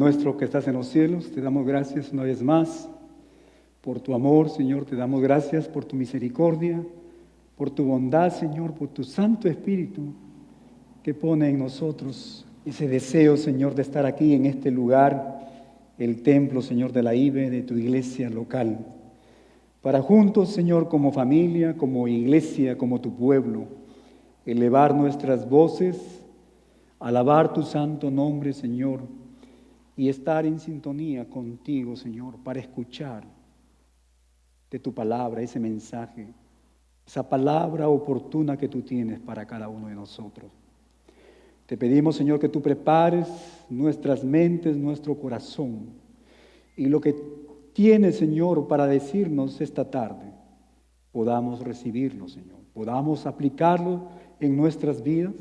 nuestro que estás en los cielos, te damos gracias una vez más por tu amor, Señor. Te damos gracias por tu misericordia, por tu bondad, Señor, por tu Santo Espíritu que pone en nosotros ese deseo, Señor, de estar aquí en este lugar, el templo, Señor, de la IBE, de tu iglesia local, para juntos, Señor, como familia, como iglesia, como tu pueblo, elevar nuestras voces, alabar tu santo nombre, Señor, y estar en sintonía contigo, Señor, para escuchar de tu palabra, ese mensaje, esa palabra oportuna que tú tienes para cada uno de nosotros. Te pedimos, Señor, que tú prepares nuestras mentes, nuestro corazón, y lo que tienes, Señor, para decirnos esta tarde, podamos recibirlo, Señor, podamos aplicarlo en nuestras vidas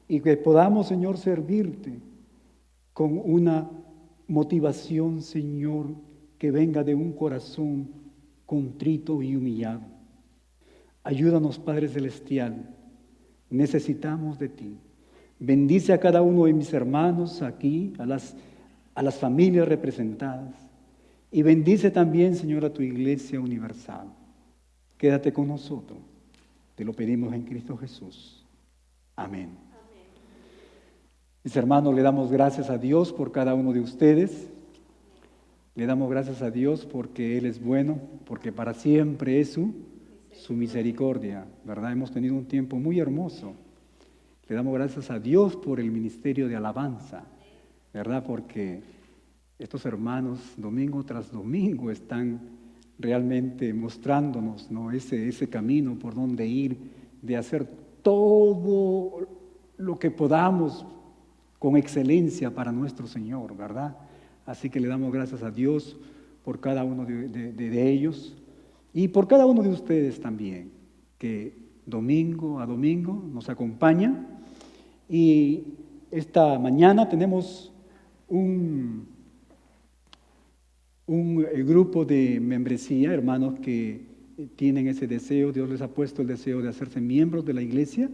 y que podamos, Señor, servirte con una motivación, Señor, que venga de un corazón contrito y humillado. Ayúdanos, Padre Celestial, necesitamos de ti. Bendice a cada uno de mis hermanos aquí, a las familias representadas, y bendice también, Señor, a tu iglesia universal. Quédate con nosotros, te lo pedimos en Cristo Jesús. Amén. Mis hermanos, le damos gracias a Dios por cada uno de ustedes. Le damos gracias a Dios porque Él es bueno, porque para siempre es su misericordia, ¿verdad? Hemos tenido un tiempo muy hermoso. Le damos gracias a Dios por el ministerio de alabanza, ¿verdad? Porque estos hermanos, domingo tras domingo, están realmente mostrándonos, ¿no?, ese camino por donde ir, de hacer todo lo que podamos con excelencia para nuestro Señor, ¿verdad? Así que le damos gracias a Dios por cada uno de ellos y por cada uno de ustedes también, que domingo a domingo nos acompaña. Y esta mañana tenemos un grupo de membresía, hermanos que tienen ese deseo. Dios les ha puesto el deseo de hacerse miembros de la iglesia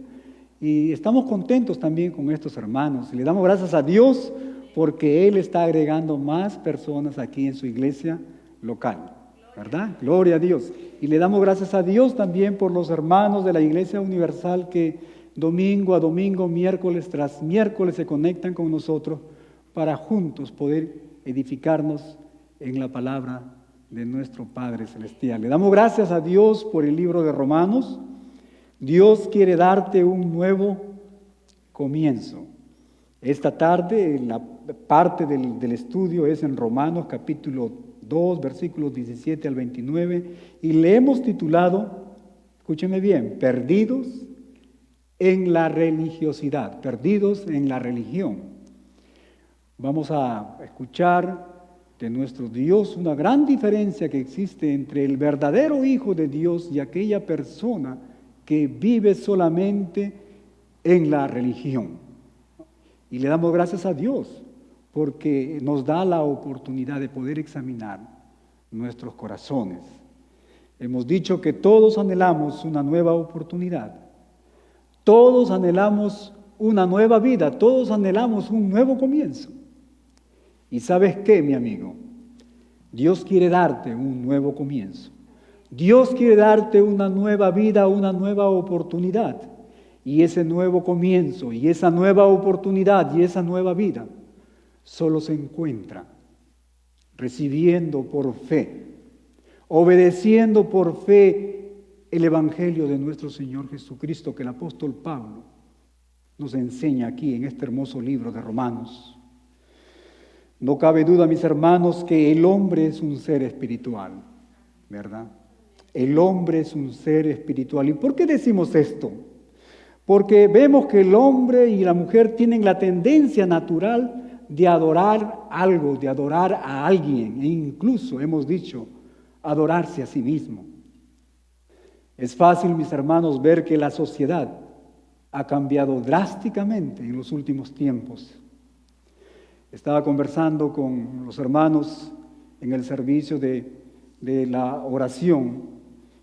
y estamos contentos también con estos hermanos. Le damos gracias a Dios porque Él está agregando más personas aquí en su iglesia local, ¿verdad? Gloria a Dios. Y le damos gracias a Dios también por los hermanos de la Iglesia Universal que domingo a domingo, miércoles tras miércoles se conectan con nosotros para juntos poder edificarnos en la palabra de nuestro Padre Celestial. Le damos gracias a Dios por el libro de Romanos. Dios quiere darte un nuevo comienzo. Esta tarde la parte del estudio es en Romanos capítulo 2, versículos 17 al 29, y le hemos titulado, escúcheme bien, perdidos en la religiosidad, perdidos en la religión. Vamos a escuchar de nuestro Dios una gran diferencia que existe entre el verdadero Hijo de Dios y aquella persona que vive solamente en la religión. Y le damos gracias a Dios porque nos da la oportunidad de poder examinar nuestros corazones. Hemos dicho que todos anhelamos una nueva oportunidad. Todos anhelamos una nueva vida, todos anhelamos un nuevo comienzo. ¿Y sabes qué, mi amigo? Dios quiere darte un nuevo comienzo. Dios quiere darte una nueva vida, una nueva oportunidad. Y ese nuevo comienzo, y esa nueva oportunidad, y esa nueva vida, solo se encuentra recibiendo por fe, obedeciendo por fe el Evangelio de nuestro Señor Jesucristo, que el apóstol Pablo nos enseña aquí en este hermoso libro de Romanos. No cabe duda, mis hermanos, que el hombre es un ser espiritual, ¿verdad? El hombre es un ser espiritual. ¿Y por qué decimos esto? Porque vemos que el hombre y la mujer tienen la tendencia natural de adorar algo, de adorar a alguien, e incluso, hemos dicho, adorarse a sí mismo. Es fácil, mis hermanos, ver que la sociedad ha cambiado drásticamente en los últimos tiempos. Estaba conversando con los hermanos en el servicio de la oración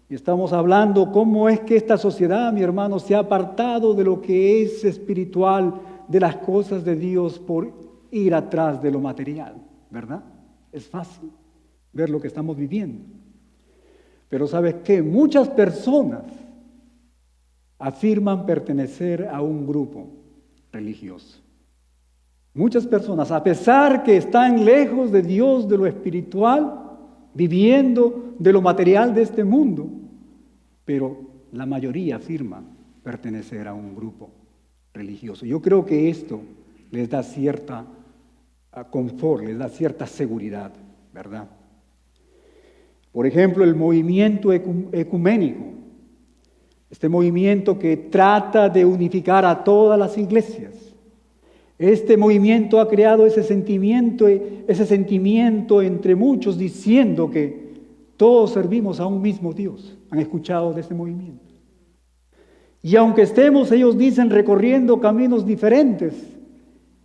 y estamos hablando cómo es que esta sociedad, mi hermano, se ha apartado de lo que es espiritual, de las cosas de Dios, por ir atrás de lo material, ¿verdad? Es fácil ver lo que estamos viviendo. Pero ¿sabes qué? Muchas personas afirman pertenecer a un grupo religioso. Muchas personas, a pesar que están lejos de Dios, de lo espiritual, viviendo de lo material de este mundo, pero la mayoría afirma pertenecer a un grupo religioso. Yo creo que esto les da cierta confort, les da cierta seguridad, ¿verdad? Por ejemplo, el movimiento ecuménico, este movimiento que trata de unificar a todas las iglesias. Este movimiento ha creado ese sentimiento entre muchos diciendo que todos servimos a un mismo Dios. ¿Han escuchado de este movimiento? Y aunque estemos, ellos dicen, recorriendo caminos diferentes,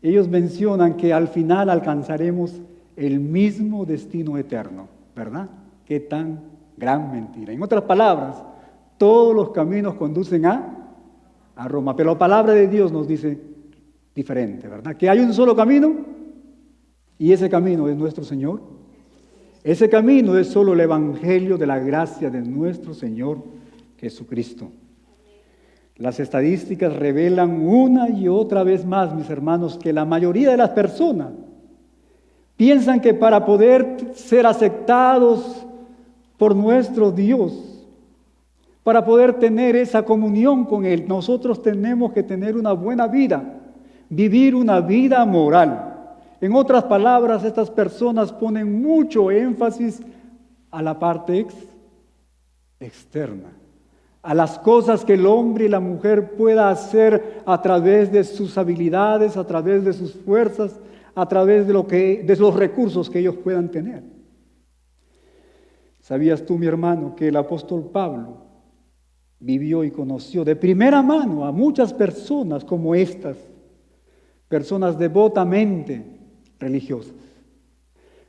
ellos mencionan que al final alcanzaremos el mismo destino eterno, ¿verdad? Qué tan gran mentira. En otras palabras, todos los caminos conducen a Roma, pero la palabra de Dios nos dice diferente, ¿verdad? Que hay un solo camino y ese camino es nuestro Señor. Ese camino es solo el evangelio de la gracia de nuestro Señor Jesucristo. Las estadísticas revelan una y otra vez más, mis hermanos, que la mayoría de las personas piensan que para poder ser aceptados por nuestro Dios, para poder tener esa comunión con Él, nosotros tenemos que tener una buena vida, vivir una vida moral. En otras palabras, estas personas ponen mucho énfasis a la parte externa, a las cosas que el hombre y la mujer pueda hacer a través de sus habilidades, a través de sus fuerzas, a través de los recursos que ellos puedan tener. ¿Sabías tú, mi hermano, que el apóstol Pablo vivió y conoció de primera mano a muchas personas como estas? Personas devotamente religiosas,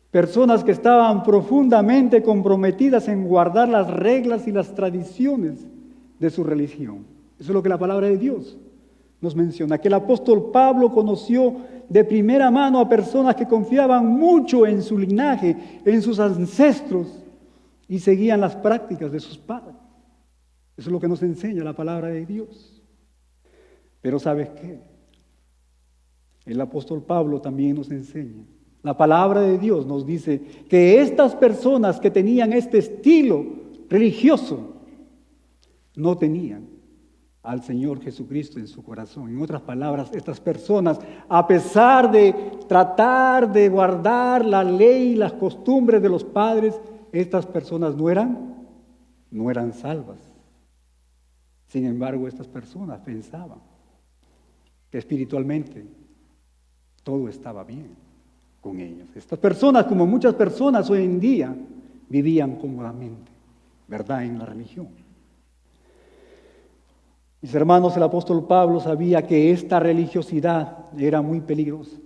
personas que estaban profundamente comprometidas en guardar las reglas y las tradiciones de su religión. Eso es lo que la palabra de Dios nos menciona, que el apóstol Pablo conoció de primera mano a personas que confiaban mucho en su linaje, en sus ancestros, y seguían las prácticas de sus padres. Eso es lo que nos enseña la palabra de Dios. Pero ¿sabes qué? El apóstol Pablo también nos enseña. La palabra de Dios nos dice que estas personas que tenían este estilo religioso no tenían al Señor Jesucristo en su corazón. En otras palabras, estas personas, a pesar de tratar de guardar la ley y las costumbres de los padres, estas personas no eran salvas. Sin embargo, estas personas pensaban que espiritualmente todo estaba bien con ellos. Estas personas, como muchas personas hoy en día, vivían cómodamente, ¿verdad?, en la religión. Mis hermanos, el apóstol Pablo sabía que esta religiosidad era muy peligrosa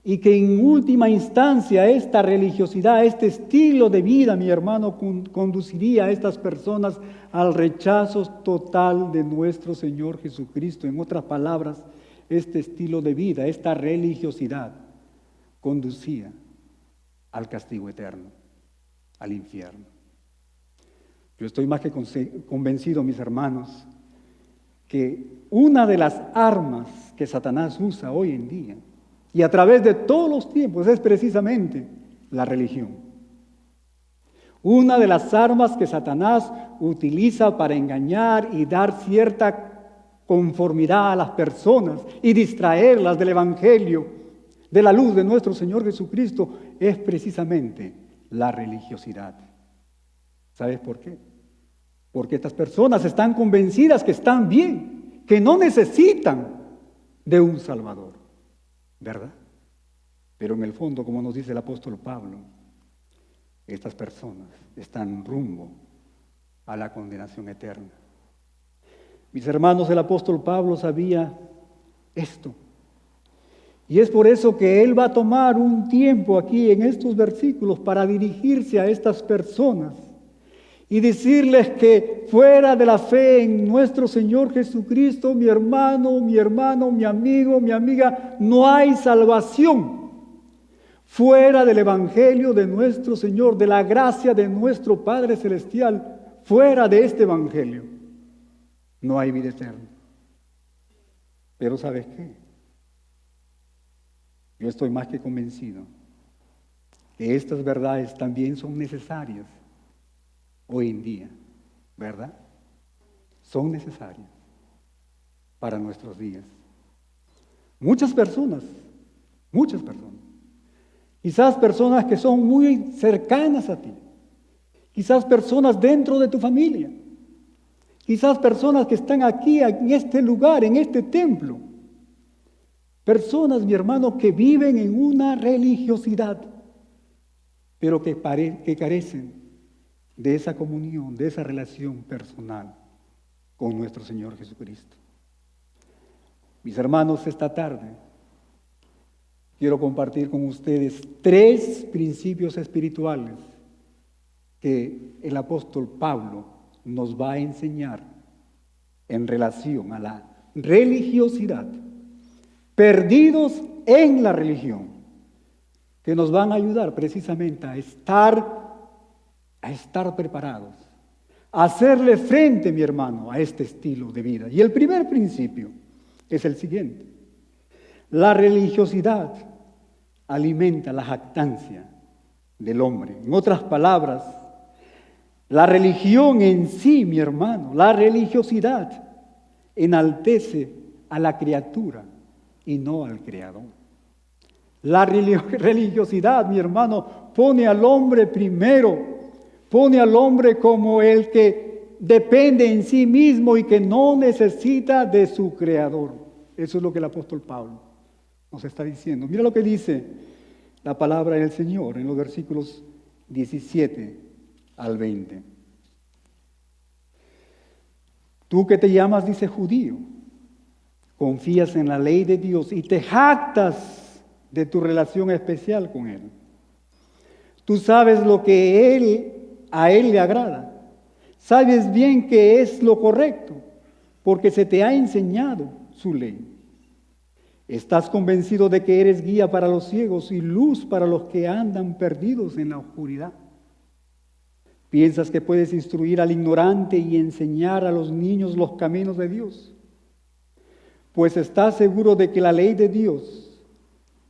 y que en última instancia esta religiosidad, este estilo de vida, mi hermano, conduciría a estas personas al rechazo total de nuestro Señor Jesucristo. En otras palabras, este estilo de vida, esta religiosidad, conducía al castigo eterno, al infierno. Yo estoy más que convencido, mis hermanos, que una de las armas que Satanás usa hoy en día y a través de todos los tiempos es precisamente la religión. Una de las armas que Satanás utiliza para engañar y dar cierta conformidad a las personas y distraerlas del evangelio, de la luz de nuestro Señor Jesucristo, es precisamente la religiosidad. ¿Sabes por qué? Porque estas personas están convencidas que están bien, que no necesitan de un Salvador, ¿verdad? Pero en el fondo, como nos dice el apóstol Pablo, estas personas están rumbo a la condenación eterna. Mis hermanos, el apóstol Pablo sabía esto. Y es por eso que él va a tomar un tiempo aquí en estos versículos para dirigirse a estas personas y decirles que fuera de la fe en nuestro Señor Jesucristo, mi hermano, mi amigo, mi amiga, no hay salvación. Fuera del Evangelio de nuestro Señor, de la gracia de nuestro Padre Celestial, fuera de este Evangelio, no hay vida eterna. Pero ¿sabes qué? Yo estoy más que convencido que estas verdades también son necesarias hoy en día, ¿verdad? Son necesarias para nuestros días. Muchas personas, quizás personas que son muy cercanas a ti, quizás personas dentro de tu familia, quizás personas que están aquí, en este lugar, en este templo, personas, mi hermano, que viven en una religiosidad, pero que carecen de esa comunión, de esa relación personal con nuestro Señor Jesucristo. Mis hermanos, esta tarde quiero compartir con ustedes 3 principios espirituales que el apóstol Pablo nos va a enseñar en relación a la religiosidad, perdidos en la religión, que nos van a ayudar precisamente a estar preparados, a hacerle frente, mi hermano, a este estilo de vida. Y el primer principio es el siguiente: la religiosidad alimenta la jactancia del hombre. En otras palabras, la religión en sí, mi hermano, la religiosidad enaltece a la criatura y no al Creador. La religiosidad, mi hermano, pone al hombre primero, pone al hombre como el que depende en sí mismo y que no necesita de su Creador. Eso es lo que el apóstol Pablo nos está diciendo. Mira lo que dice la palabra del Señor en los versículos 17 al 20. Tú que te llamas, dice, judío, confías en la ley de Dios y te jactas de tu relación especial con Él. Tú sabes lo que a Él le agrada. Sabes bien que es lo correcto, porque se te ha enseñado su ley. Estás convencido de que eres guía para los ciegos y luz para los que andan perdidos en la oscuridad. Piensas que puedes instruir al ignorante y enseñar a los niños los caminos de Dios. Pues estás seguro de que la ley de Dios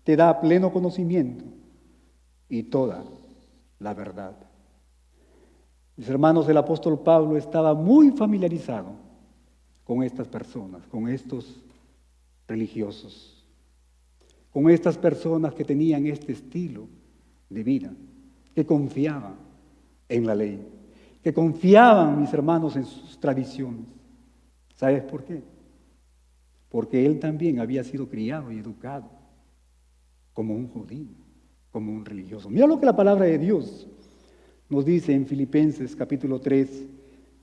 te da pleno conocimiento y toda la verdad. Mis hermanos, el apóstol Pablo estaba muy familiarizado con estas personas, con estos religiosos, con estas personas que tenían este estilo de vida, que confiaban en la ley, que confiaban, mis hermanos, en sus tradiciones. ¿Sabes por qué? Porque él también había sido criado y educado como un judío, como un religioso. Mira lo que la palabra de Dios nos dice en Filipenses capítulo 3,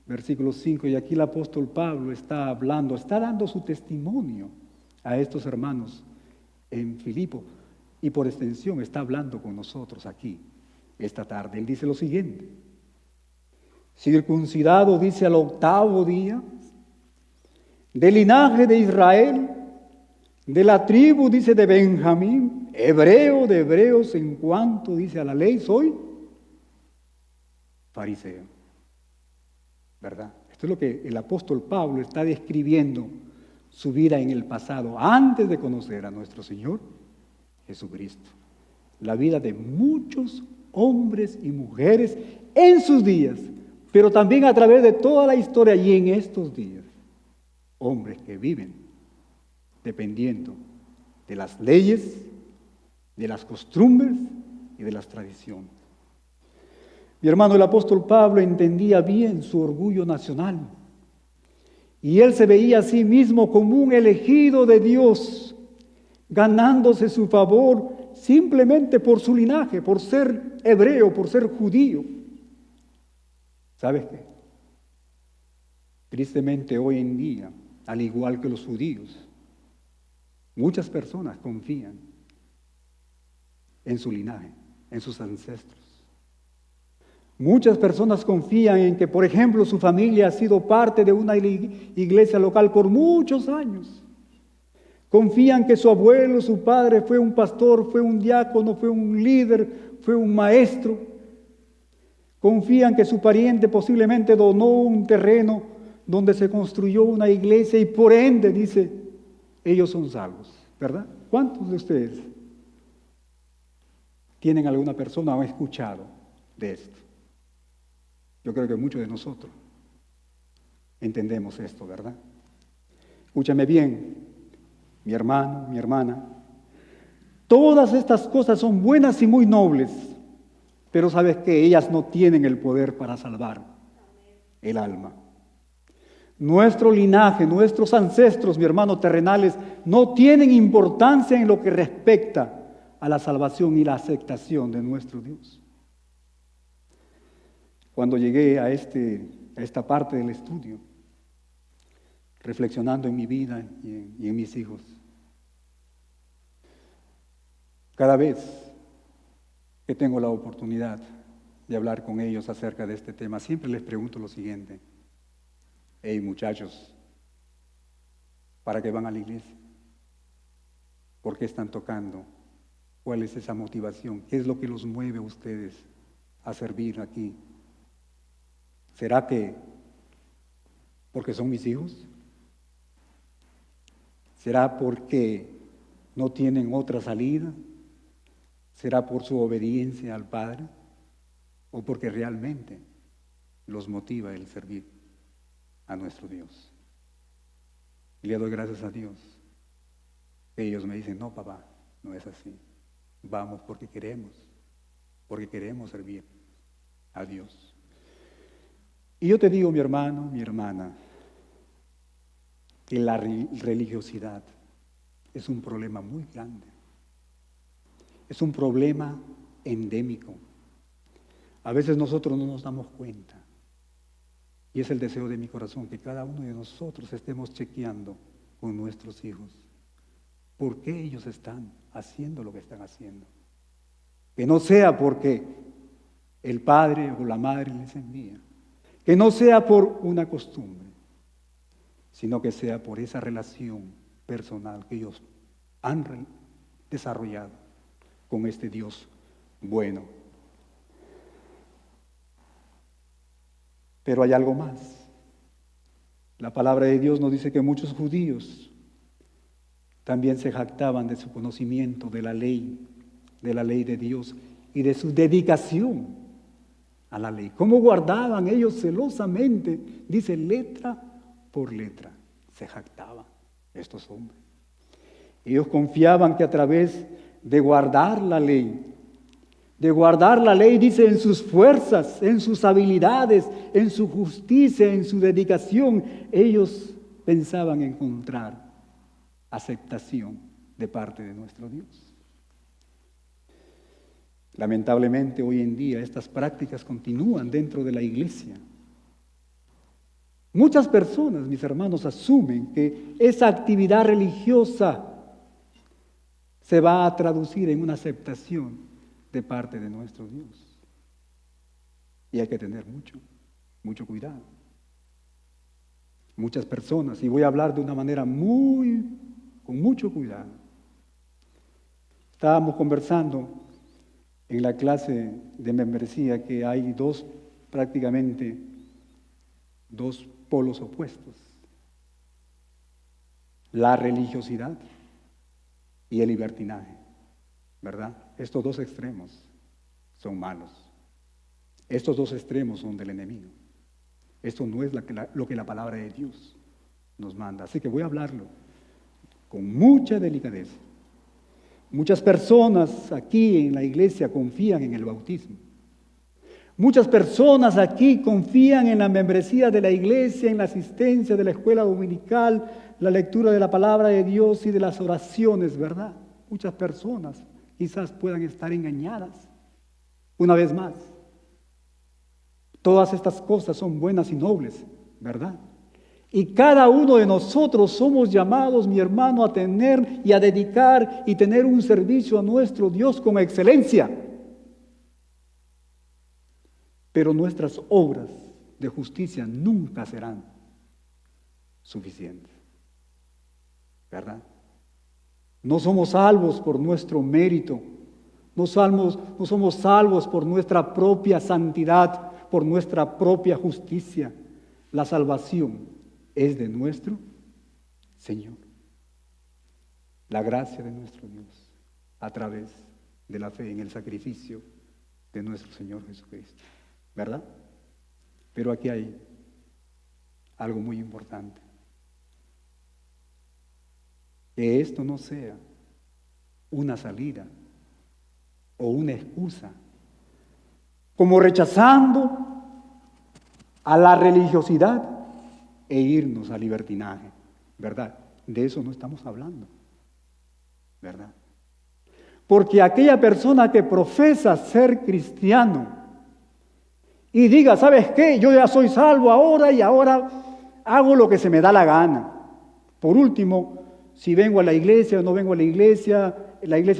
versículo 5, y aquí el apóstol Pablo está hablando, está dando su testimonio a estos hermanos en Filipo, y por extensión está hablando con nosotros aquí esta tarde. Él dice lo siguiente: circuncidado, dice, al 8º día, del linaje de Israel, de la tribu, dice, de Benjamín, hebreo de hebreos, en cuanto, dice, a la ley, soy fariseo. ¿Verdad? Esto es lo que el apóstol Pablo está describiendo su vida en el pasado, antes de conocer a nuestro Señor Jesucristo. La vida de muchos hombres y mujeres en sus días, pero también a través de toda la historia y en estos días. Hombres que viven dependiendo de las leyes, de las costumbres y de las tradiciones. Mi hermano, el apóstol Pablo entendía bien su orgullo nacional y él se veía a sí mismo como un elegido de Dios, ganándose su favor simplemente por su linaje, por ser hebreo, por ser judío. ¿Sabes qué? Tristemente hoy en día, al igual que los judíos, muchas personas confían en su linaje, en sus ancestros. Muchas personas confían en que, por ejemplo, su familia ha sido parte de una iglesia local por muchos años. Confían que su abuelo, su padre fue un pastor, fue un diácono, fue un líder, fue un maestro. Confían que su pariente posiblemente donó un terreno donde se construyó una iglesia y por ende, dice, ellos son salvos, ¿verdad? ¿Cuántos de ustedes tienen alguna persona o han escuchado de esto? Yo creo que muchos de nosotros entendemos esto, ¿verdad? Escúchame bien, mi hermano, mi hermana. Todas estas cosas son buenas y muy nobles, pero sabes que ellas no tienen el poder para salvar el alma. Nuestro linaje, nuestros ancestros, mi hermano, terrenales, no tienen importancia en lo que respecta a la salvación y la aceptación de nuestro Dios. Cuando llegué a esta parte del estudio, reflexionando en mi vida y en mis hijos, cada vez que tengo la oportunidad de hablar con ellos acerca de este tema, siempre les pregunto lo siguiente: hey muchachos, ¿para qué van a la iglesia? ¿Por qué están tocando? ¿Cuál es esa motivación? ¿Qué es lo que los mueve a ustedes a servir aquí? ¿Será que porque son mis hijos? ¿Será porque no tienen otra salida? ¿Será por su obediencia al Padre? ¿O porque realmente los motiva el servir a nuestro Dios? Y le doy gracias a Dios. Ellos me dicen: no, papá, no es así. Vamos porque queremos servir a Dios. Y yo te digo, mi hermano, mi hermana, que la religiosidad es un problema muy grande. Es un problema endémico. A veces nosotros no nos damos cuenta. Y es el deseo de mi corazón que cada uno de nosotros estemos chequeando con nuestros hijos por qué ellos están haciendo lo que están haciendo. Que no sea porque el padre o la madre les envía, que no sea por una costumbre, sino que sea por esa relación personal que ellos han desarrollado con este Dios bueno. Pero hay algo más. La palabra de Dios nos dice que muchos judíos también se jactaban de su conocimiento de la ley de Dios y de su dedicación a la ley. Cómo guardaban ellos celosamente, dice, letra por letra, se jactaban estos hombres. Ellos confiaban que a través de guardar la ley, dice, en sus fuerzas, en sus habilidades, en su justicia, en su dedicación, ellos pensaban encontrar aceptación de parte de nuestro Dios. Lamentablemente hoy en día estas prácticas continúan dentro de la iglesia. Muchas personas, mis hermanos, asumen que esa actividad religiosa se va a traducir en una aceptación de parte de nuestro Dios. Y hay que tener mucho cuidado. Muchas personas, y voy a hablar de una manera con mucho cuidado. Estábamos conversando en la clase de membresía que hay prácticamente dos polos opuestos: la religiosidad y el libertinaje, ¿verdad? Estos dos extremos son malos. Estos dos extremos son del enemigo. Esto no es lo que la palabra de Dios nos manda. Así que voy a hablarlo con mucha delicadeza. Muchas personas aquí en la iglesia confían en el bautismo. Muchas personas aquí confían en la membresía de la iglesia, en la asistencia de la escuela dominical, la lectura de la palabra de Dios y de las oraciones, ¿verdad? Muchas personas quizás puedan estar engañadas. Una vez más, todas estas cosas son buenas y nobles, ¿verdad? Y cada uno de nosotros somos llamados, mi hermano, a tener y a dedicar y tener un servicio a nuestro Dios con excelencia. pero nuestras obras de justicia nunca serán suficientes, ¿verdad? No somos salvos por nuestro mérito, no somos salvos por nuestra propia santidad, por nuestra propia justicia. La salvación es de nuestro Señor. La gracia de nuestro Dios a través de la fe en el sacrificio de nuestro Señor Jesucristo, ¿verdad? Pero aquí hay algo muy importante. Que esto no sea una salida o una excusa, como rechazando a la religiosidad e irnos al libertinaje, ¿verdad? De eso no estamos hablando, ¿verdad? Porque aquella persona que profesa ser cristiano y diga, ¿sabes qué? Yo ya soy salvo ahora y ahora hago lo que se me da la gana. Por último, si vengo a la iglesia o no vengo a la iglesia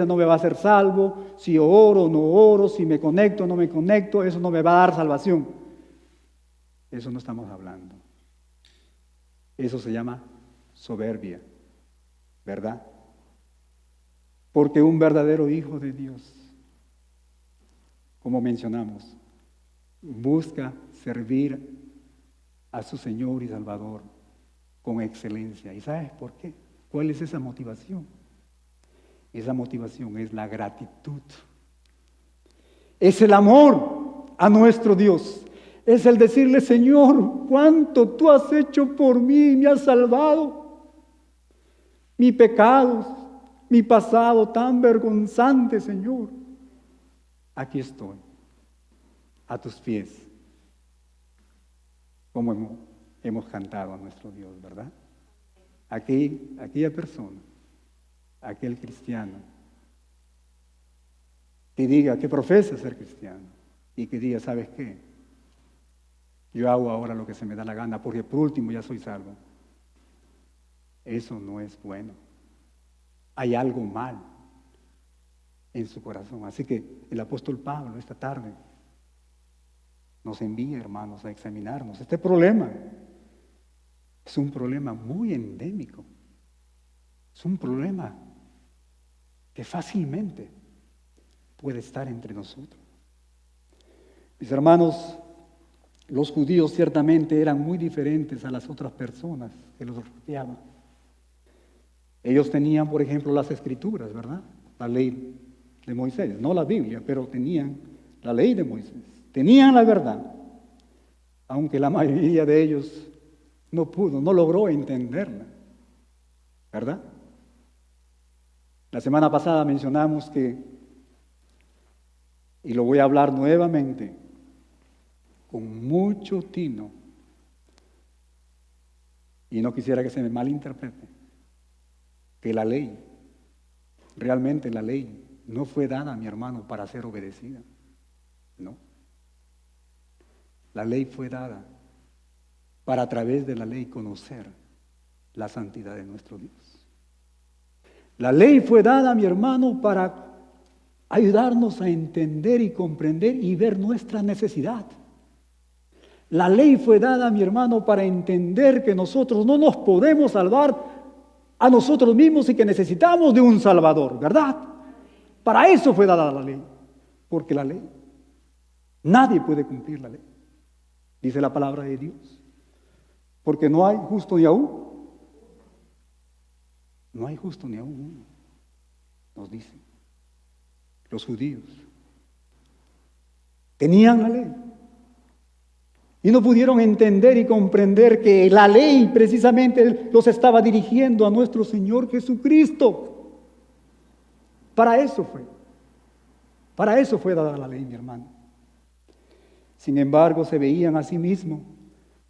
no me va a hacer salvo. Si oro o no oro, si me conecto o no me conecto, eso no me va a dar salvación. Eso no estamos hablando. Eso se llama soberbia, ¿verdad? Porque un verdadero hijo de Dios, como mencionamos, busca servir a su Señor y Salvador con excelencia. ¿Y sabes por qué? ¿Cuál es esa motivación? Esa motivación es la gratitud. Es el amor a nuestro Dios. Es el decirle, Señor, cuánto tú has hecho por mí, me has salvado. Mis pecados, mi pasado tan vergonzante, Señor. Aquí estoy, a tus pies, como hemos cantado a nuestro Dios, ¿verdad? Aquella persona, aquel cristiano, que diga, que profesa ser cristiano, y que diga, ¿sabes qué? Yo hago ahora lo que se me da la gana, porque por último ya soy salvo. Eso no es bueno. Hay algo mal en su corazón. Así que el apóstol Pablo esta tarde nos envía, hermanos, a examinarnos. Este problema es un problema muy endémico. Es un problema que fácilmente puede estar entre nosotros. Mis hermanos, los judíos ciertamente eran muy diferentes a las otras personas que los rodeaban. Ellos tenían, por ejemplo, las escrituras, ¿verdad? La ley de Moisés, no la Biblia, pero tenían la ley de Moisés. Tenían la verdad, aunque la mayoría de ellos no logró entenderla, ¿verdad? La semana pasada mencionamos que, y lo voy a hablar nuevamente, con mucho tino, y no quisiera que se me malinterprete, que la ley, realmente la ley, no fue dada, mi hermano, para ser obedecida. No. La ley fue dada para a través de la ley conocer la santidad de nuestro Dios. La ley fue dada, mi hermano, para ayudarnos a entender y comprender y ver nuestra necesidad. La ley fue dada, mi hermano, para entender que nosotros no nos podemos salvar a nosotros mismos y que necesitamos de un Salvador, ¿verdad? Para eso fue dada la ley, porque la ley, nadie puede cumplir la ley, dice la palabra de Dios, porque no hay justo ni aún, no hay justo ni aún uno, nos dicen los judíos. Tenían la ley y no pudieron entender y comprender que la ley precisamente los estaba dirigiendo a nuestro Señor Jesucristo. Para eso fue dada la ley, mi hermano. Sin embargo, se veían a sí mismos,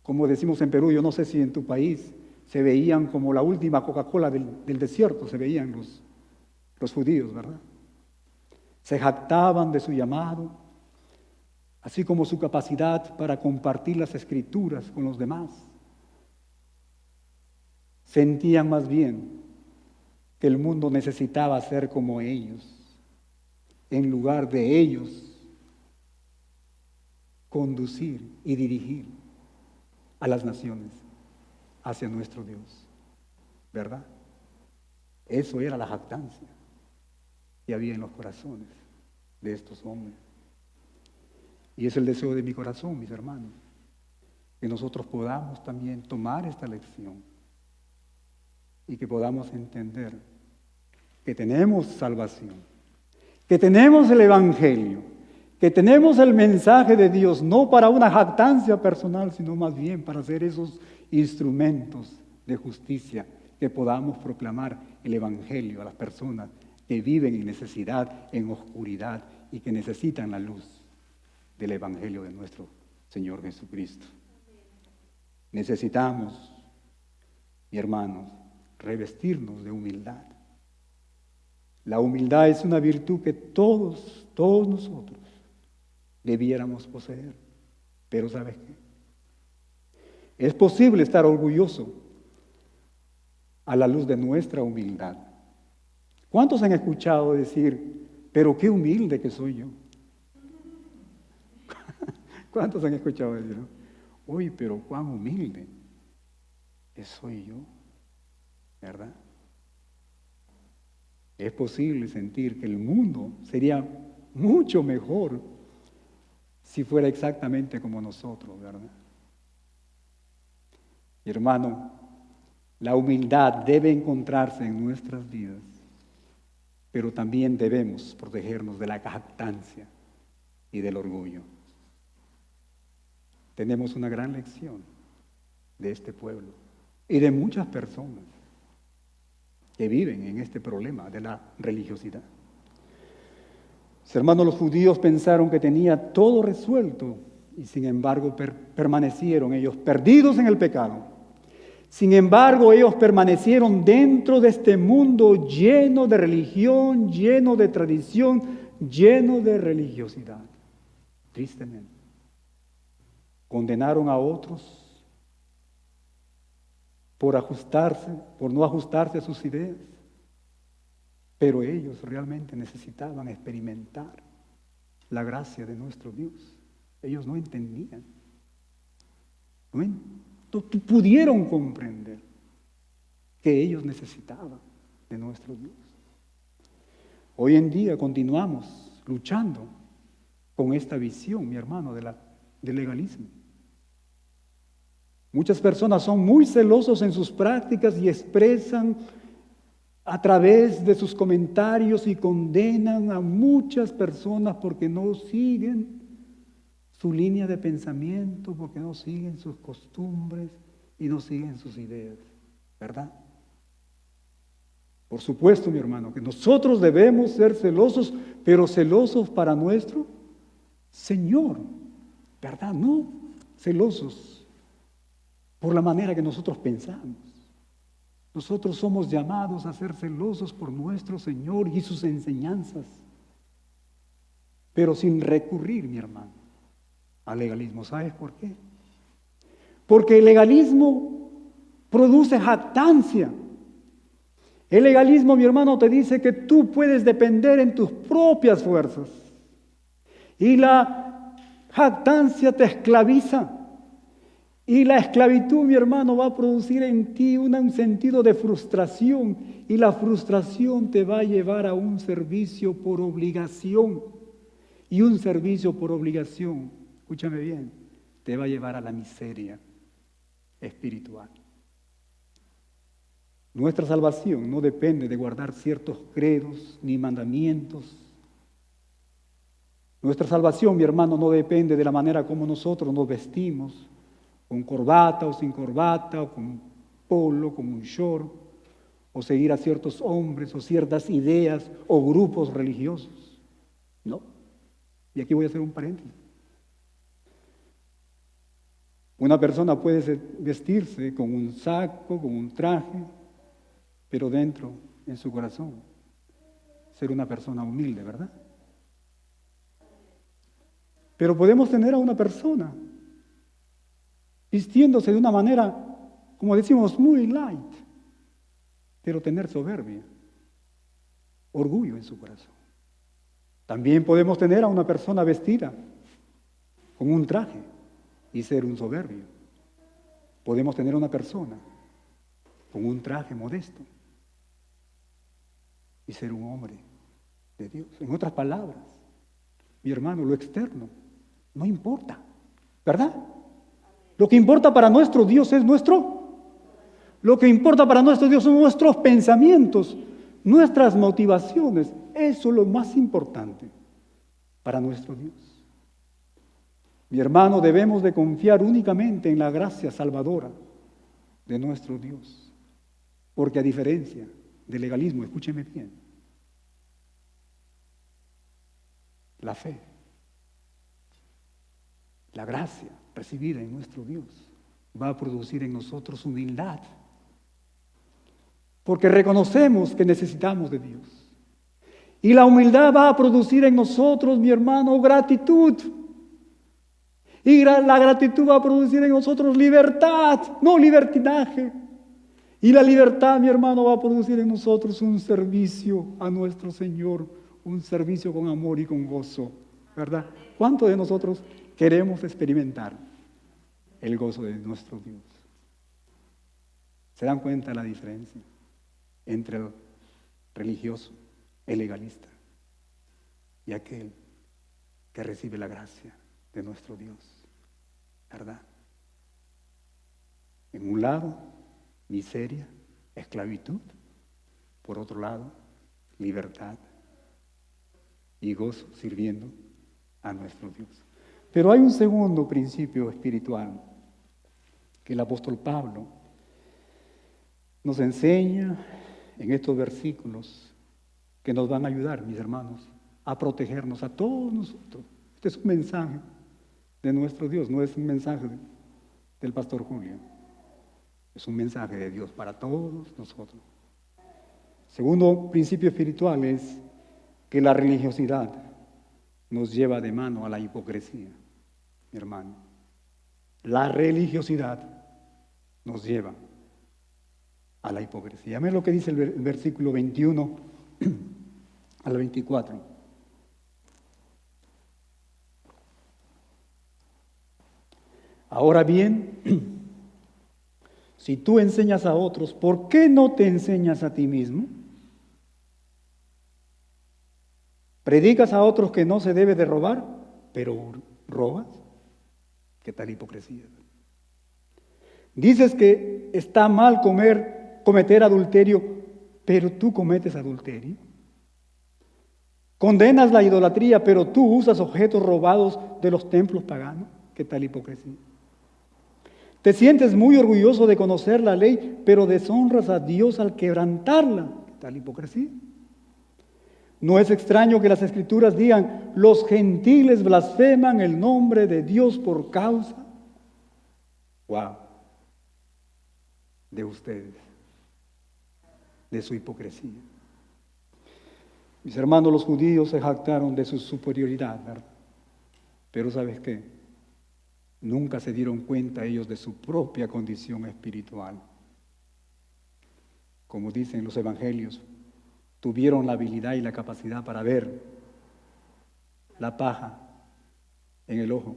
como decimos en Perú, yo no sé si en tu país, se veían como la última Coca-Cola del desierto, se veían los judíos, ¿verdad? Se jactaban de su llamado, así como su capacidad para compartir las escrituras con los demás. Sentían más bien que el mundo necesitaba ser como ellos, en lugar de ellos conducir y dirigir a las naciones hacia nuestro Dios, ¿verdad? Eso era la jactancia que había en los corazones de estos hombres. Y es el deseo de mi corazón, mis hermanos, que nosotros podamos también tomar esta lección y que podamos entender que tenemos salvación, que tenemos el Evangelio, que tenemos el mensaje de Dios, no para una jactancia personal, sino más bien para ser esos instrumentos de justicia, que podamos proclamar el Evangelio a las personas que viven en necesidad, en oscuridad y que necesitan la luz del Evangelio de nuestro Señor Jesucristo. Necesitamos, mi hermanos, revestirnos de humildad. La humildad es una virtud que todos nosotros debiéramos poseer. Pero ¿sabes qué? Es posible estar orgulloso a la luz de nuestra humildad. ¿Cuántos han escuchado decir, pero qué humilde que soy yo? ¿Cuántos han escuchado decir, uy, pero cuán humilde que soy yo? ¿Verdad? Es posible sentir que el mundo sería mucho mejor si fuera exactamente como nosotros, ¿verdad? Y hermano, la humildad debe encontrarse en nuestras vidas, pero también debemos protegernos de la jactancia y del orgullo. Tenemos una gran lección de este pueblo y de muchas personas que viven en este problema de la religiosidad. Hermanos, los judíos pensaron que tenía todo resuelto y sin embargo permanecieron ellos perdidos en el pecado. Sin embargo, ellos permanecieron dentro de este mundo lleno de religión, lleno de tradición, lleno de religiosidad. Tristemente. Condenaron a otros por no ajustarse a sus ideas. Pero ellos realmente necesitaban experimentar la gracia de nuestro Dios. Ellos no entendían. No pudieron comprender que ellos necesitaban de nuestro Dios. Hoy en día continuamos luchando con esta visión, mi hermano, del legalismo. Muchas personas son muy celosos en sus prácticas y expresan a través de sus comentarios y condenan a muchas personas porque no siguen su línea de pensamiento, porque no siguen sus costumbres y no siguen sus ideas, ¿verdad? Por supuesto, mi hermano, que nosotros debemos ser celosos, pero celosos para nuestro Señor, ¿verdad? No celosos por la manera que nosotros pensamos. Nosotros somos llamados a ser celosos por nuestro Señor y sus enseñanzas, pero sin recurrir, mi hermano, al legalismo. ¿Sabes por qué? Porque el legalismo produce jactancia. El legalismo, mi hermano, te dice que tú puedes depender en tus propias fuerzas. Y la jactancia te esclaviza. Y la esclavitud, mi hermano, va a producir en ti un sentido de frustración. Y la frustración te va a llevar a un servicio por obligación. Y un servicio por obligación, escúchame bien, te va a llevar a la miseria espiritual. Nuestra salvación no depende de guardar ciertos credos ni mandamientos. Nuestra salvación, mi hermano, no depende de la manera como nosotros nos vestimos, con corbata o sin corbata, o con polo, con un short, o seguir a ciertos hombres o ciertas ideas o grupos religiosos. No. Y aquí voy a hacer un paréntesis. Una persona puede vestirse con un saco, con un traje, pero dentro, en su corazón, ser una persona humilde, ¿verdad? Pero podemos tener a una persona vistiéndose de una manera, como decimos, muy light, pero tener soberbia, orgullo en su corazón. También podemos tener a una persona vestida con un traje y ser un soberbio. Podemos tener una persona con un traje modesto y ser un hombre de Dios. En otras palabras, mi hermano, lo externo no importa, ¿verdad? Lo que importa para nuestro Dios es lo que importa para nuestro Dios son nuestros pensamientos, nuestras motivaciones. Eso es lo más importante para nuestro Dios. Mi hermano, debemos de confiar únicamente en la gracia salvadora de nuestro Dios. Porque a diferencia del legalismo, escúcheme bien, la fe, la gracia recibida en nuestro Dios va a producir en nosotros humildad. Porque reconocemos que necesitamos de Dios. Y la humildad va a producir en nosotros, mi hermano, gratitud. Y la gratitud va a producir en nosotros libertad, no libertinaje. Y la libertad, mi hermano, va a producir en nosotros un servicio a nuestro Señor, un servicio con amor y con gozo, ¿verdad? ¿Cuántos de nosotros queremos experimentar el gozo de nuestro Dios? ¿Se dan cuenta de la diferencia entre el religioso, el legalista, y aquel que recibe la gracia de nuestro Dios? ¿Verdad? En un lado, miseria, esclavitud. Por otro lado, libertad y gozo sirviendo a nuestro Dios. Pero hay un segundo principio espiritual que el apóstol Pablo nos enseña en estos versículos que nos van a ayudar, mis hermanos, a protegernos a todos nosotros. Este es un mensaje de nuestro Dios, no es un mensaje del pastor Julio. Es un mensaje de Dios para todos nosotros. Segundo principio espiritual es que la religiosidad nos lleva de mano a la hipocresía, mi hermano. La religiosidad nos lleva a la hipocresía. Miren lo que dice el versículo 21 al 24. Ahora bien, si tú enseñas a otros, ¿por qué no te enseñas a ti mismo? Predicas a otros que no se debe de robar, pero robas. ¿Qué tal hipocresía? Dices que está mal cometer adulterio, pero tú cometes adulterio. Condenas la idolatría, pero tú usas objetos robados de los templos paganos. ¿Qué tal hipocresía? Te sientes muy orgulloso de conocer la ley, pero deshonras a Dios al quebrantarla. ¿Qué tal hipocresía? No es extraño que las Escrituras digan, los gentiles blasfeman el nombre de Dios por causa, de ustedes, de su hipocresía. Mis hermanos, los judíos se jactaron de su superioridad, ¿verdad? Pero ¿sabes qué? Nunca se dieron cuenta ellos de su propia condición espiritual. Como dicen los evangelios, tuvieron la habilidad y la capacidad para ver la paja en el ojo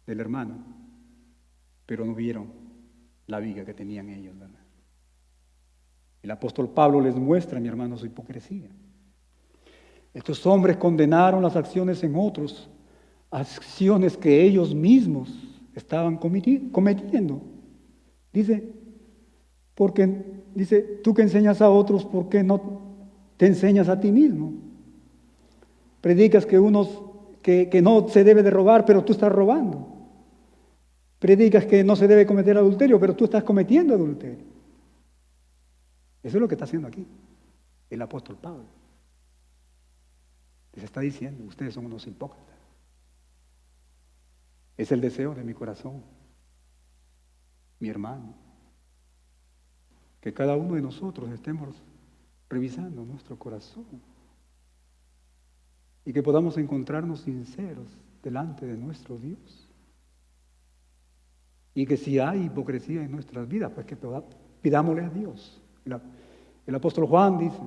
del hermano, pero no vieron la viga que tenían ellos, ¿verdad? El apóstol Pablo les muestra, mi hermano, su hipocresía. Estos hombres condenaron las acciones en otros, acciones que ellos mismos estaban cometiendo. Dice, tú que enseñas a otros, ¿por qué no te enseñas a ti mismo? Predicas que no se debe de robar, pero tú estás robando. Predicas que no se debe cometer adulterio, pero tú estás cometiendo adulterio. Eso es lo que está haciendo aquí el apóstol Pablo. Les está diciendo, ustedes son unos hipócritas. Es el deseo de mi corazón, mi hermano, que cada uno de nosotros estemos revisando nuestro corazón y que podamos encontrarnos sinceros delante de nuestro Dios. Y que si hay hipocresía en nuestras vidas, pues que pidámosle a Dios. El apóstol Juan dice,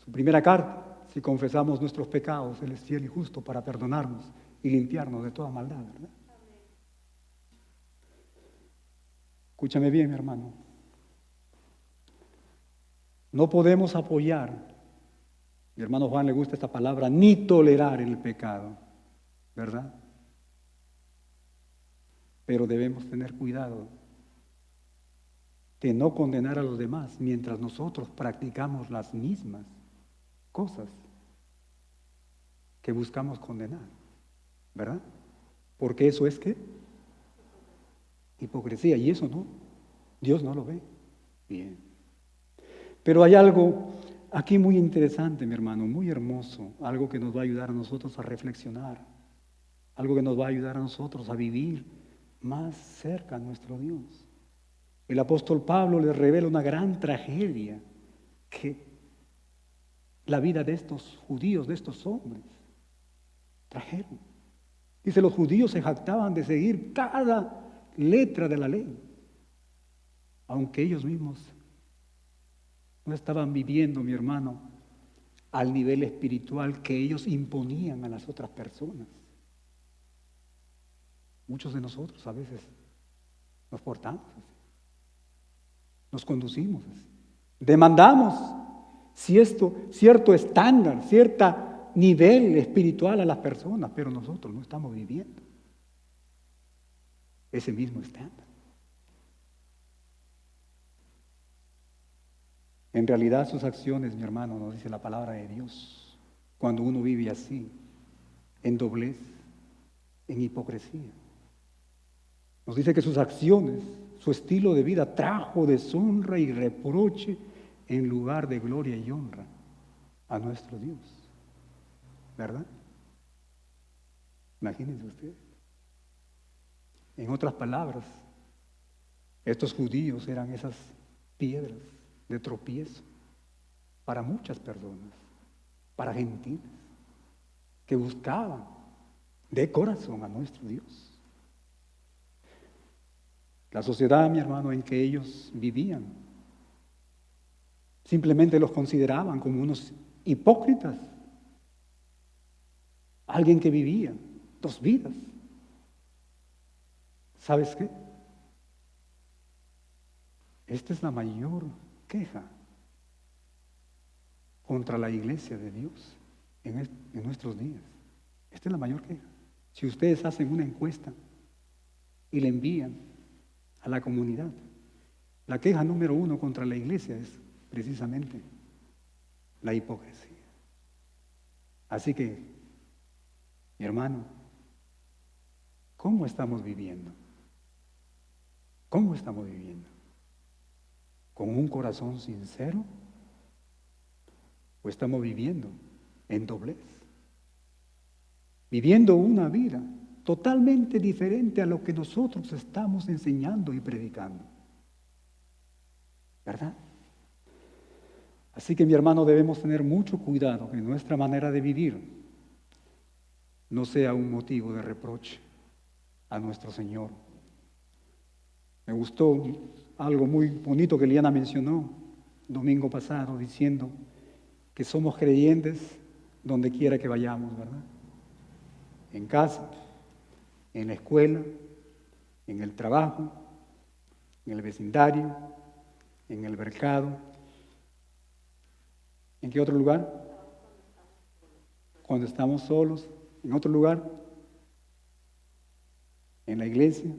su primera carta, si confesamos nuestros pecados, Él es fiel y justo para perdonarnos y limpiarnos de toda maldad, ¿verdad? Escúchame bien, mi hermano. No podemos apoyar, mi hermano Juan le gusta esta palabra, ni tolerar el pecado, ¿verdad? Pero debemos tener cuidado de no condenar a los demás mientras nosotros practicamos las mismas cosas que buscamos condenar, ¿verdad? Porque eso es ¿qué? Hipocresía, y eso no, Dios no lo ve. Bien. Pero hay algo aquí muy interesante, mi hermano, muy hermoso, algo que nos va a ayudar a nosotros a reflexionar, algo que nos va a ayudar a nosotros a vivir más cerca a nuestro Dios. El apóstol Pablo les revela una gran tragedia que la vida de estos judíos, de estos hombres, trajeron. Dice, los judíos se jactaban de seguir cada letra de la ley, aunque ellos mismos no estaban viviendo, mi hermano, al nivel espiritual que ellos imponían a las otras personas. Muchos de nosotros a veces nos portamos así, nos conducimos así, demandamos cierto estándar, cierto nivel espiritual a las personas, pero nosotros no estamos viviendo ese mismo estándar. En realidad sus acciones, mi hermano, nos dice la palabra de Dios, cuando uno vive así, en doblez, en hipocresía, nos dice que sus acciones, su estilo de vida trajo deshonra y reproche en lugar de gloria y honra a nuestro Dios, ¿verdad? Imagínense ustedes. En otras palabras, estos judíos eran esas piedras de tropiezo para muchas personas, para gentiles que buscaban de corazón a nuestro Dios. La sociedad, mi hermano, en que ellos vivían, simplemente los consideraban como unos hipócritas, alguien que vivía dos vidas. ¿Sabes qué? Esta es la mayor queja contra la iglesia de Dios en nuestros días. Esta es la mayor queja. Si ustedes hacen una encuesta y la envían a la comunidad, la queja número 1 contra la iglesia es precisamente la hipocresía. Así que, mi hermano, ¿cómo estamos viviendo? ¿Cómo estamos viviendo? ¿Con un corazón sincero? ¿O estamos viviendo en doblez? Viviendo una vida totalmente diferente a lo que nosotros estamos enseñando y predicando. ¿Verdad? Así que, mi hermano, debemos tener mucho cuidado que nuestra manera de vivir no sea un motivo de reproche a nuestro Señor. Me gustó algo muy bonito que Liana mencionó domingo pasado, diciendo que somos creyentes donde quiera que vayamos, ¿verdad? En casa, en la escuela, en el trabajo, en el vecindario, en el mercado. ¿En qué otro lugar? Cuando estamos solos. ¿En otro lugar? En la iglesia.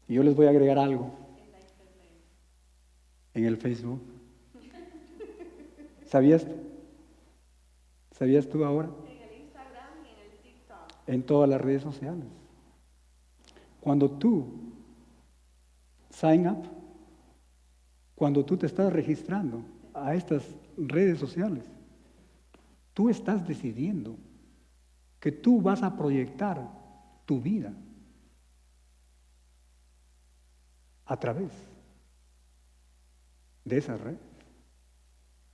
Y yo les voy a agregar algo. En el Facebook. ¿Sabías? ¿Sabías tú ahora? En el Instagram y en el TikTok. En todas las redes sociales. Cuando tú sign up, cuando tú te estás registrando a estas redes sociales, tú estás decidiendo que tú vas a proyectar tu vida a través de esas redes.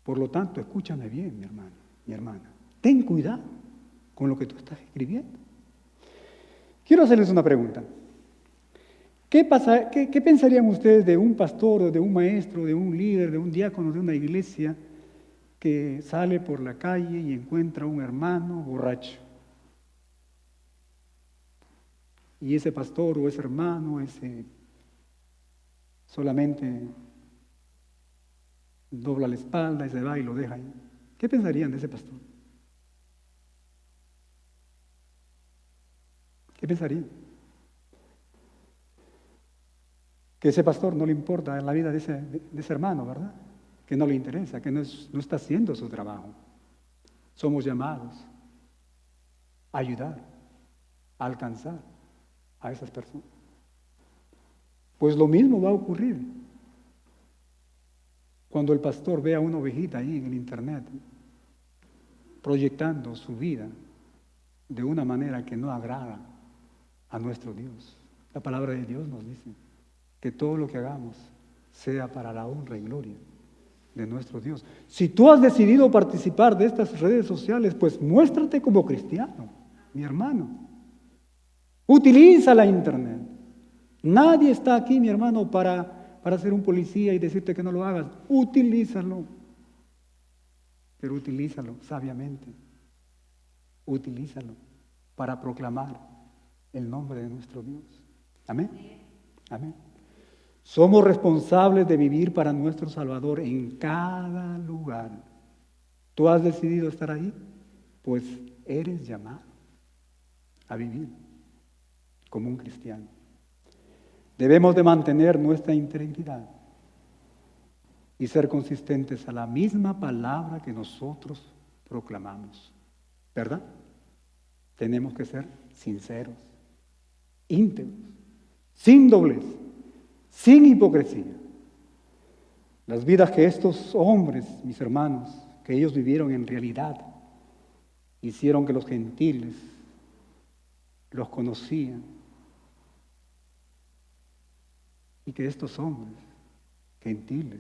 Por lo tanto, escúchame bien, mi hermano, mi hermana. Ten cuidado con lo que tú estás escribiendo. Quiero hacerles una pregunta. ¿Qué pensarían ustedes de un pastor, de un maestro, de un líder, de un diácono de una iglesia que sale por la calle y encuentra a un hermano borracho? Y ese pastor o ese hermano, ese solamente dobla la espalda y se va y lo deja ahí. ¿Qué pensarían de ese pastor? ¿Qué pensarían? Que ese pastor no le importa la vida de ese hermano, ¿verdad? Que no le interesa, que no está haciendo su trabajo. Somos llamados a ayudar, a alcanzar a esas personas. Pues lo mismo va a ocurrir cuando el pastor vea a una ovejita ahí en el internet proyectando su vida de una manera que no agrada a nuestro Dios. La palabra de Dios nos dice que todo lo que hagamos sea para la honra y gloria de nuestro Dios. Si tú has decidido participar de estas redes sociales, pues muéstrate como cristiano, mi hermano. Utiliza la internet. Nadie está aquí, mi hermano, para ser un policía y decirte que no lo hagas. Utilízalo. Pero utilízalo sabiamente. Utilízalo para proclamar el nombre de nuestro Dios. Amén. Amén. Somos responsables de vivir para nuestro Salvador en cada lugar. ¿Tú has decidido estar ahí? Pues eres llamado a vivir como un cristiano. Debemos de mantener nuestra integridad y ser consistentes a la misma palabra que nosotros proclamamos. ¿Verdad? Tenemos que ser sinceros, íntegros, sin doblez, sin hipocresía. Las vidas que estos hombres, mis hermanos, que ellos vivieron en realidad, hicieron que los gentiles los conocían y que estos hombres gentiles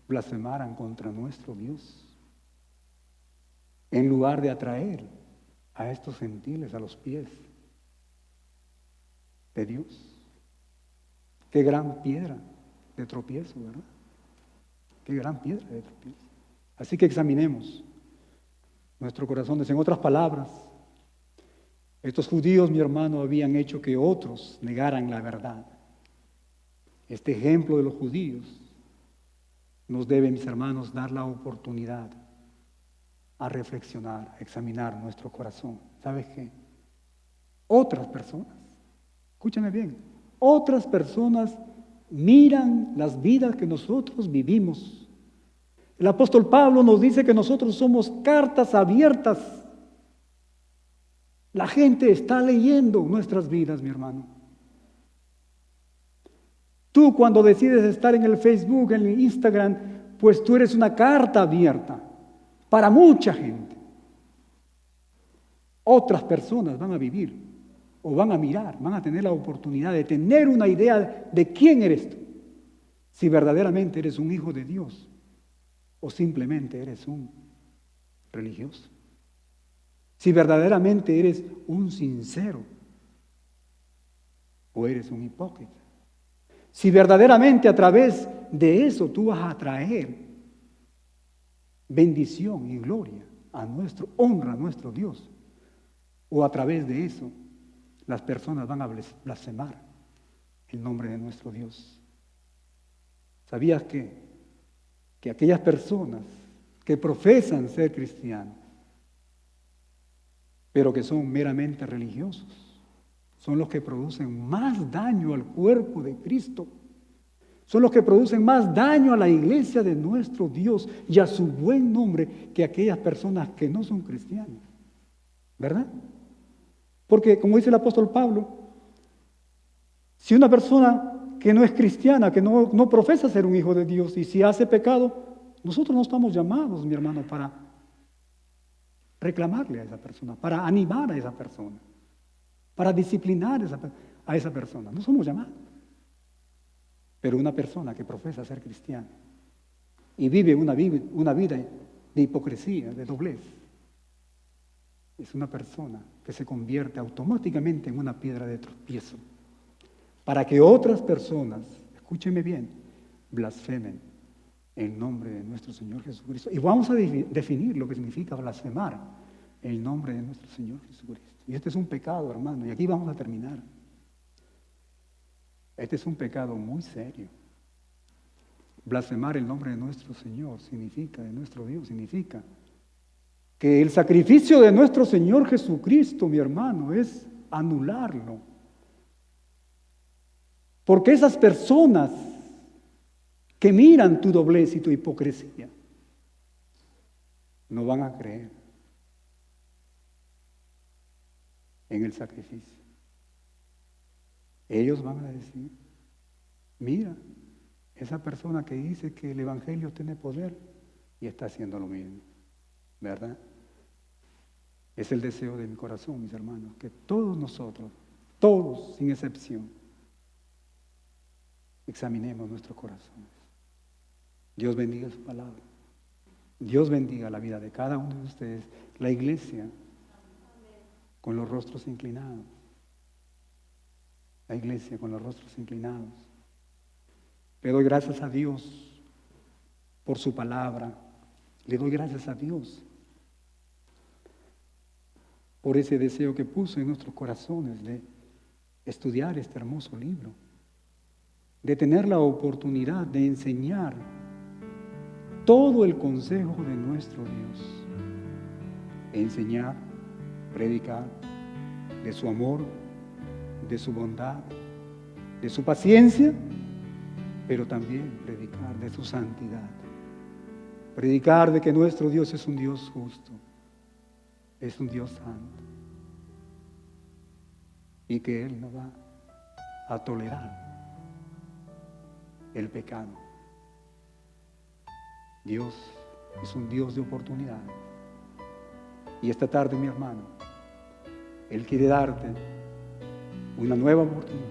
blasfemaran contra nuestro Dios en lugar de atraer a estos gentiles a los pies de Dios. Qué gran piedra de tropiezo, ¿verdad? Qué gran piedra de tropiezo. Así que examinemos nuestro corazón. En otras palabras, estos judíos, mi hermano, habían hecho que otros negaran la verdad. Este ejemplo de los judíos nos debe, mis hermanos, dar la oportunidad a reflexionar, a examinar nuestro corazón. ¿Sabes qué? Otras personas, escúchame bien, otras personas miran las vidas que nosotros vivimos. El apóstol Pablo nos dice que nosotros somos cartas abiertas. La gente está leyendo nuestras vidas, mi hermano. Tú cuando decides estar en el Facebook, en el Instagram, pues tú eres una carta abierta para mucha gente. Otras personas van a vivir o van a mirar, van a tener la oportunidad de tener una idea de quién eres tú. Si verdaderamente eres un hijo de Dios o simplemente eres un religioso. Si verdaderamente eres un sincero o eres un hipócrita. Si verdaderamente a través de eso tú vas a traer bendición y gloria a honra a nuestro Dios, o a través de eso las personas van a blasfemar el nombre de nuestro Dios. ¿Sabías que aquellas personas que profesan ser cristianos, pero que son meramente religiosos, son los que producen más daño al cuerpo de Cristo? Son los que producen más daño a la iglesia de nuestro Dios y a su buen nombre que aquellas personas que no son cristianas. ¿Verdad? Porque, como dice el apóstol Pablo, si una persona que no es cristiana, que no profesa ser un hijo de Dios, y si hace pecado, nosotros no estamos llamados, mi hermano, para reclamarle a esa persona, para animar a esa persona, para disciplinar a esa persona. No somos llamados. Pero una persona que profesa ser cristiana y vive una vida de hipocresía, de doblez, es una persona que se convierte automáticamente en una piedra de tropiezo para que otras personas, escúcheme bien, blasfemen el nombre de nuestro Señor Jesucristo. Y vamos a definir lo que significa blasfemar el nombre de nuestro Señor Jesucristo. Y este es un pecado, hermano, y aquí vamos a terminar. Este es un pecado muy serio. Blasfemar el nombre de nuestro Señor significa, de nuestro Dios, significa que el sacrificio de nuestro Señor Jesucristo, mi hermano, es anularlo. Porque esas personas que miran tu doblez y tu hipocresía no van a creer en el sacrificio. Ellos van a decir, mira, esa persona que dice que el Evangelio tiene poder y está haciendo lo mismo, ¿verdad? Es el deseo de mi corazón, mis hermanos, que todos nosotros, todos sin excepción, examinemos nuestros corazones. Dios bendiga su palabra. Dios bendiga la vida de cada uno de ustedes. La iglesia con los rostros inclinados. La iglesia con los rostros inclinados. Le doy gracias a Dios por su palabra. Le doy gracias a Dios por ese deseo que puso en nuestros corazones de estudiar este hermoso libro, de tener la oportunidad de enseñar todo el consejo de nuestro Dios. Enseñar, predicar de su amor, de su bondad, de su paciencia, pero también predicar de su santidad. Predicar de que nuestro Dios es un Dios justo, es un Dios santo, y que Él no va a tolerar el pecado. Dios es un Dios de oportunidad. Y esta tarde, mi hermano, Él quiere darte una nueva oportunidad.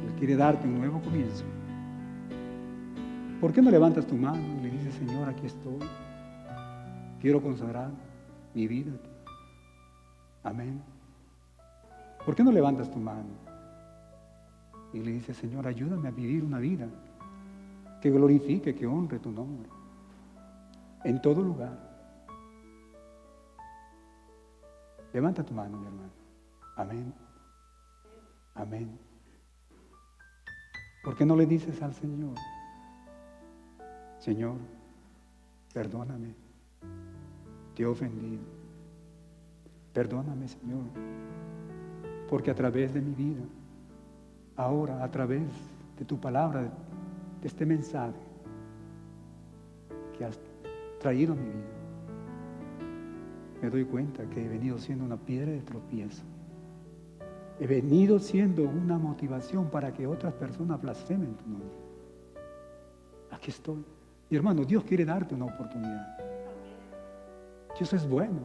Él quiere darte un nuevo comienzo. ¿Por qué no levantas tu mano y le dices, Señor, aquí estoy? Quiero consagrar mi vida a ti. Amén. ¿Por qué no levantas tu mano y le dices, Señor, ayúdame a vivir una vida que glorifique, que honre tu nombre en todo lugar? Levanta tu mano, mi hermano. Amén. Amén. ¿Por qué no le dices al Señor, Señor, perdóname, te he ofendido? Perdóname, Señor, porque a través de mi vida, ahora a través de tu palabra, de este mensaje que has traído a mi vida, me doy cuenta que he venido siendo una piedra de tropiezo. He venido siendo una motivación para que otras personas blasfemen tu nombre. Aquí estoy. Mi hermano, Dios quiere darte una oportunidad. Dios es bueno.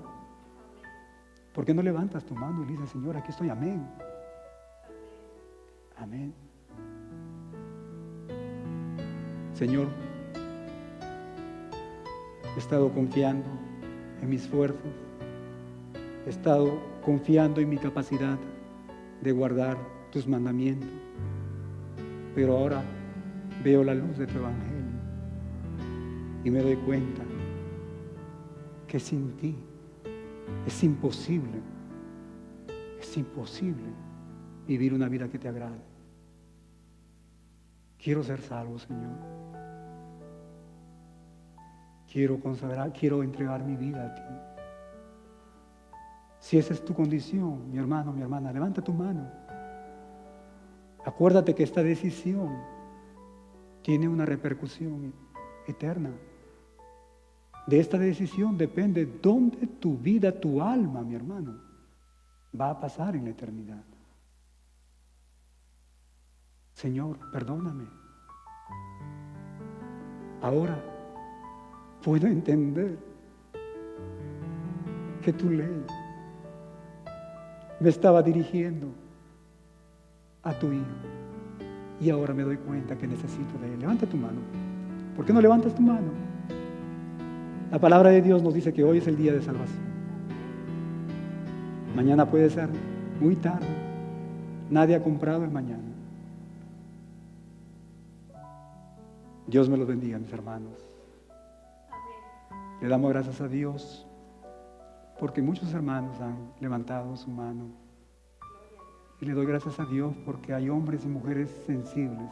¿Por qué no levantas tu mano y le dices, Señor, aquí estoy? Amén. Amén. Señor, he estado confiando en mis fuerzas, he estado confiando en mi capacidad de guardar tus mandamientos, pero ahora veo la luz de tu evangelio y me doy cuenta que sin ti es imposible vivir una vida que te agrade. Quiero ser salvo, Señor. Quiero consagrar, quiero entregar mi vida a ti. Si esa es tu condición, mi hermano, mi hermana, levanta tu mano. Acuérdate que esta decisión tiene una repercusión eterna. De esta decisión depende dónde tu vida, tu alma, mi hermano, va a pasar en la eternidad. Señor, perdóname. Ahora puedo entender que tu ley me estaba dirigiendo a tu Hijo. Y ahora me doy cuenta que necesito de Él. Levanta tu mano. ¿Por qué no levantas tu mano? La palabra de Dios nos dice que hoy es el día de salvación. Mañana puede ser muy tarde. Nadie ha comprado el mañana. Dios me los bendiga, mis hermanos. Le damos gracias a Dios porque muchos hermanos han levantado su mano. Y le doy gracias a Dios porque hay hombres y mujeres sensibles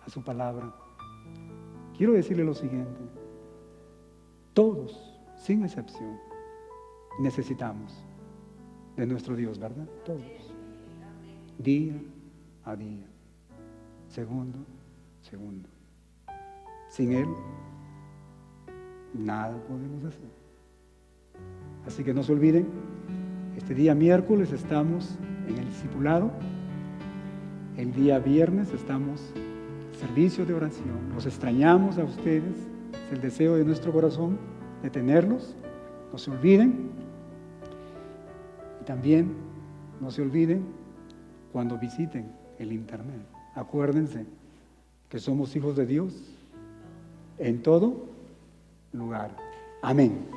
a su palabra. quiero decirle lo siguiente. Todos, sin excepción, necesitamos de nuestro Dios, ¿verdad? Todos. Día a día. Segundo, segundo. Sin Él, nada podemos hacer. Así que no se olviden, este día miércoles estamos en el discipulado. El día viernes estamos en servicio de oración. Los extrañamos a ustedes. Es el deseo de nuestro corazón de tenerlos. No se olviden. Y también no se olviden cuando visiten el internet. Acuérdense que somos hijos de Dios en todo lugar. Amén.